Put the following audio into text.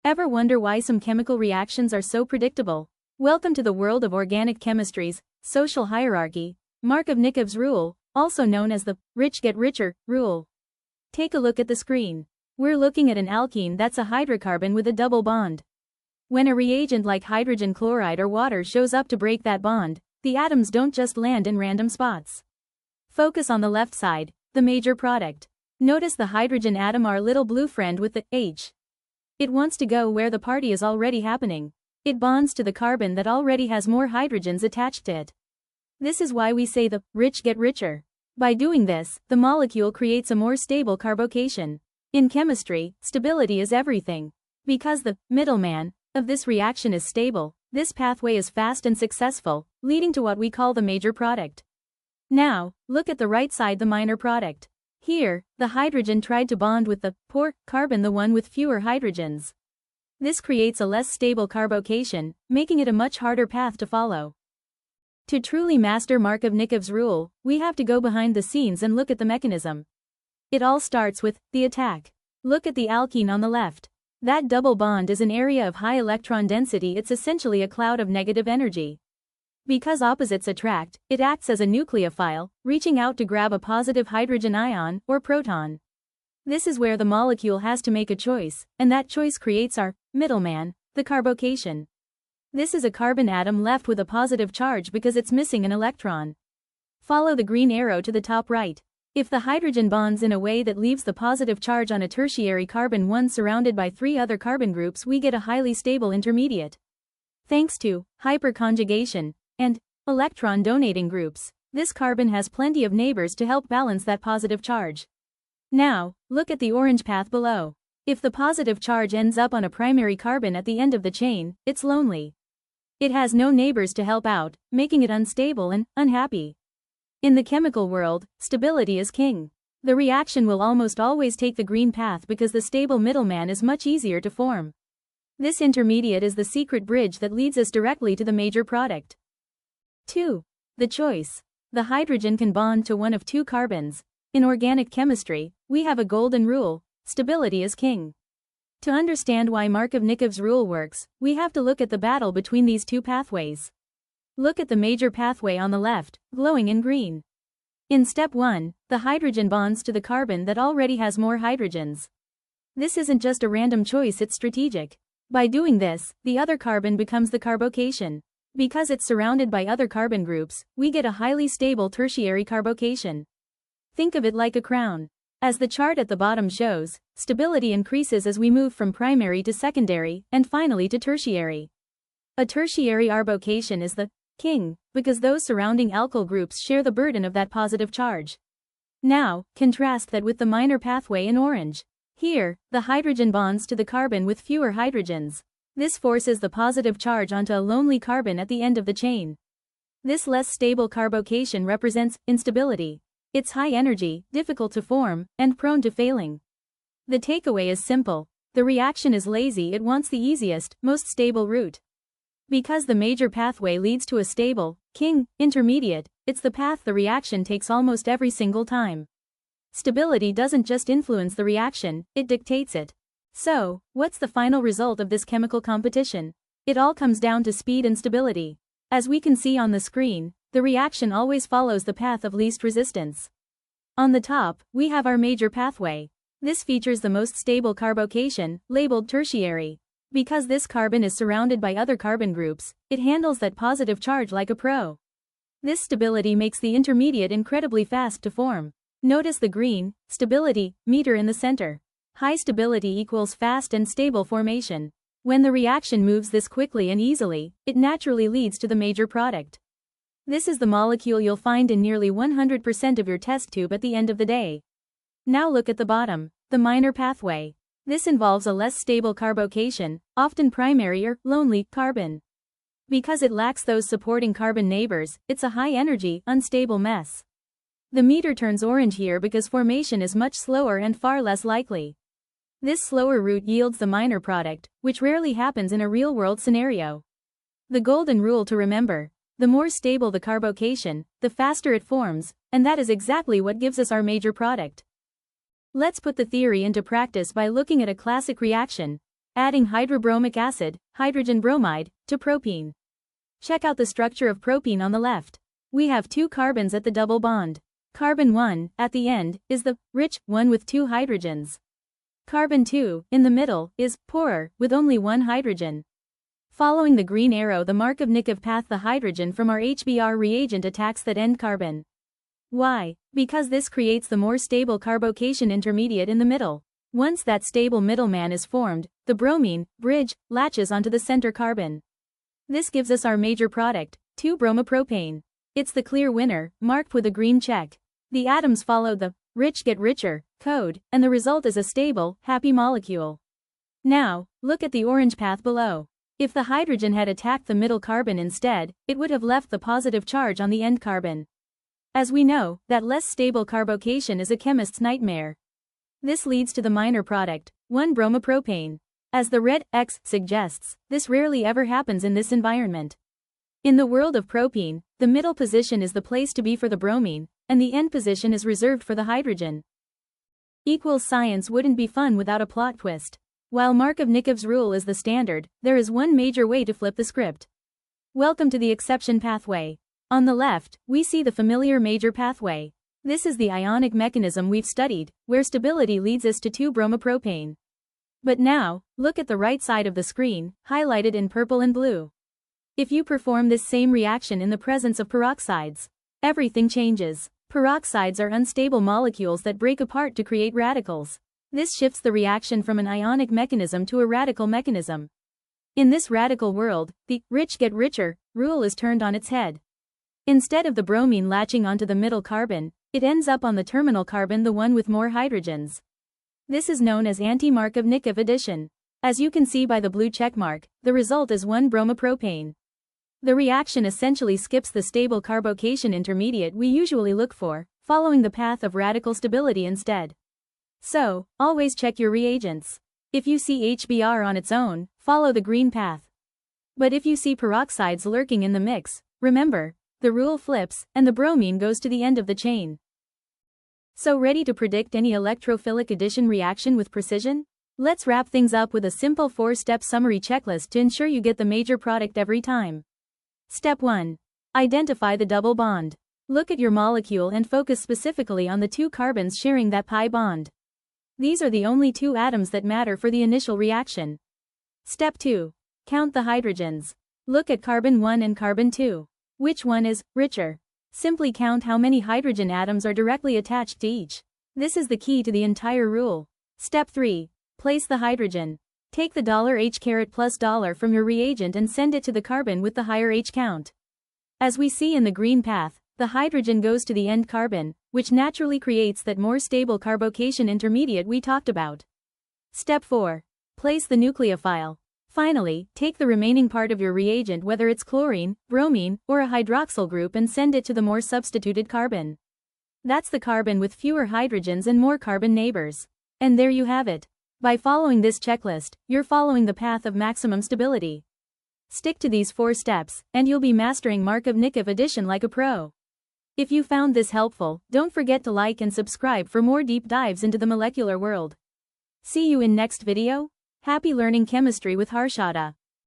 Ever wonder why some chemical reactions are so predictable? Welcome to the world of organic chemistry's social hierarchy, Markovnikov's rule, also known as the rich get richer rule. Take a look at the screen. We're looking at an alkene that's a hydrocarbon with a double bond. When a reagent like hydrogen chloride or water shows up to break that bond, the atoms don't just land in random spots. Focus on the left side, the major product. Notice the hydrogen atom, our little blue friend with the H. It wants to go where the party is already happening. It bonds to the carbon that already has more hydrogens attached to it. This is why we say the rich get richer. By doing this, the molecule creates a more stable carbocation. In chemistry, stability is everything. Because the middleman of this reaction is stable, this pathway is fast and successful, leading to what we call the major product. Now, look at the right side, the minor product. Here, the hydrogen tried to bond with the poor carbon, the one with fewer hydrogens. This creates a less stable carbocation, making it a much harder path to follow. To truly master Markovnikov's rule, we have to go behind the scenes and look at the mechanism. It all starts with the attack. Look at the alkene on the left. That double bond is an area of high electron density. It's essentially a cloud of negative energy. Because opposites attract, it acts as a nucleophile, reaching out to grab a positive hydrogen ion or proton. This is where the molecule has to make a choice, and that choice creates our middleman, the carbocation. This is a carbon atom left with a positive charge because it's missing an electron. Follow the green arrow to the top right. If the hydrogen bonds in a way that leaves the positive charge on a tertiary carbon 1 surrounded by 3 other carbon groups, we get a highly stable intermediate. Thanks to hyperconjugation and electron donating groups, this carbon has plenty of neighbors to help balance that positive charge. Now, look at the orange path below. If the positive charge ends up on a primary carbon at the end of the chain, it's lonely. It has no neighbors to help out, making it unstable and unhappy. In the chemical world, stability is king. The reaction will almost always take the green path because the stable middleman is much easier to form. This intermediate is the secret bridge that leads us directly to the major product. 2. The choice. The hydrogen can bond to one of 2 carbons. In organic chemistry, we have a golden rule: stability is king. To understand why Markovnikov's rule works, we have to look at the battle between these 2 pathways. Look at the major pathway on the left, glowing in green. In step 1, the hydrogen bonds to the carbon that already has more hydrogens. This isn't just a random choice, it's strategic. By doing this, the other carbon becomes the carbocation. Because it's surrounded by other carbon groups, we get a highly stable tertiary carbocation. Think of it like a crown. As the chart at the bottom shows, stability increases as we move from primary to secondary, and finally to tertiary. A tertiary carbocation is the king, because those surrounding alkyl groups share the burden of that positive charge. Now, contrast that with the minor pathway in orange. Here, the hydrogen bonds to the carbon with fewer hydrogens. This forces the positive charge onto a lonely carbon at the end of the chain. This less stable carbocation represents instability. It's high energy, difficult to form, and prone to failing. The takeaway is simple. The reaction is lazy, it wants the easiest, most stable route. Because the major pathway leads to a stable, king, intermediate, it's the path the reaction takes almost every single time. Stability doesn't just influence the reaction, it dictates it. So, what's the final result of this chemical competition? It all comes down to speed and stability. As we can see on the screen, the reaction always follows the path of least resistance. On the top, we have our major pathway. This features the most stable carbocation, labeled tertiary. Because this carbon is surrounded by other carbon groups, it handles that positive charge like a pro. This stability makes the intermediate incredibly fast to form. Notice the green, stability, meter in the center. High stability equals fast and stable formation. When the reaction moves this quickly and easily, it naturally leads to the major product. This is the molecule you'll find in nearly 100% of your test tube at the end of the day. Now look at the bottom, the minor pathway. This involves a less stable carbocation, often primary or lonely carbon. Because it lacks those supporting carbon neighbors, it's a high-energy, unstable mess. The meter turns orange here because formation is much slower and far less likely. This slower route yields the minor product, which rarely happens in a real-world scenario. The golden rule to remember: the more stable the carbocation, the faster it forms, and that is exactly what gives us our major product. Let's put the theory into practice by looking at a classic reaction: adding hydrobromic acid, hydrogen bromide, to propene. Check out the structure of propene on the left. We have 2 carbons at the double bond. Carbon 1, at the end, is the rich one with 2 hydrogens. Carbon 2, in the middle, is poorer, with only 1 hydrogen. Following the green arrow, the Markovnikov path, the hydrogen from our HBr reagent attacks that end carbon. Why? Because this creates the more stable carbocation intermediate in the middle. Once that stable middleman is formed, the bromine bridge latches onto the center carbon. This gives us our major product, 2-bromopropane. It's the clear winner, marked with a green check. The atoms follow the rich get richer code, and the result is a stable, happy molecule. Now, look at the orange path below. If the hydrogen had attacked the middle carbon instead, it would have left the positive charge on the end carbon. As we know, that less stable carbocation is a chemist's nightmare. This leads to the minor product, 1-bromopropane. As the red X suggests, this rarely ever happens in this environment. In the world of propene, the middle position is the place to be for the bromine, and the end position is reserved for the hydrogen. Science wouldn't be fun without a plot twist. While Markovnikov's rule is the standard, there is one major way to flip the script. Welcome to the exception pathway. On the left, we see the familiar major pathway. This is the ionic mechanism we've studied, where stability leads us to 2-bromopropane. But now, look at the right side of the screen, highlighted in purple and blue. If you perform this same reaction in the presence of peroxides, everything changes. Peroxides are unstable molecules that break apart to create radicals. This shifts the reaction from an ionic mechanism to a radical mechanism. In this radical world, the rich get richer rule is turned on its head. Instead of the bromine latching onto the middle carbon, it ends up on the terminal carbon, the one with more hydrogens. This is known as anti-Markovnikov addition. As you can see by the blue checkmark, the result is 1-bromopropane. The reaction essentially skips the stable carbocation intermediate we usually look for, following the path of radical stability instead. So, always check your reagents. If you see HBr on its own, follow the green path. But if you see peroxides lurking in the mix, remember, the rule flips, and the bromine goes to the end of the chain. So ready to predict any electrophilic addition reaction with precision? Let's wrap things up with a simple 4-step summary checklist to ensure you get the major product every time. Step 1. Identify the double bond. Look at your molecule and focus specifically on the 2 carbons sharing that pi bond. These are the only 2 atoms that matter for the initial reaction. Step 2. Count the hydrogens. Look at carbon 1 and carbon 2. Which one is richer? Simply count how many hydrogen atoms are directly attached to each. This is the key to the entire rule. Step 3. Place the hydrogen. Take the $H plus $ from your reagent and send it to the carbon with the higher H count. As we see in the green path, the hydrogen goes to the end carbon, which naturally creates that more stable carbocation intermediate we talked about. Step 4. Place the nucleophile. Finally, take the remaining part of your reagent, whether it's chlorine, bromine, or a hydroxyl group, and send it to the more substituted carbon. That's the carbon with fewer hydrogens and more carbon neighbors. And there you have it. By following this checklist, you're following the path of maximum stability. Stick to these 4 steps, and you'll be mastering Markovnikov addition like a pro. If you found this helpful, don't forget to like and subscribe for more deep dives into the molecular world. See you in next video. Happy learning chemistry with Harshada.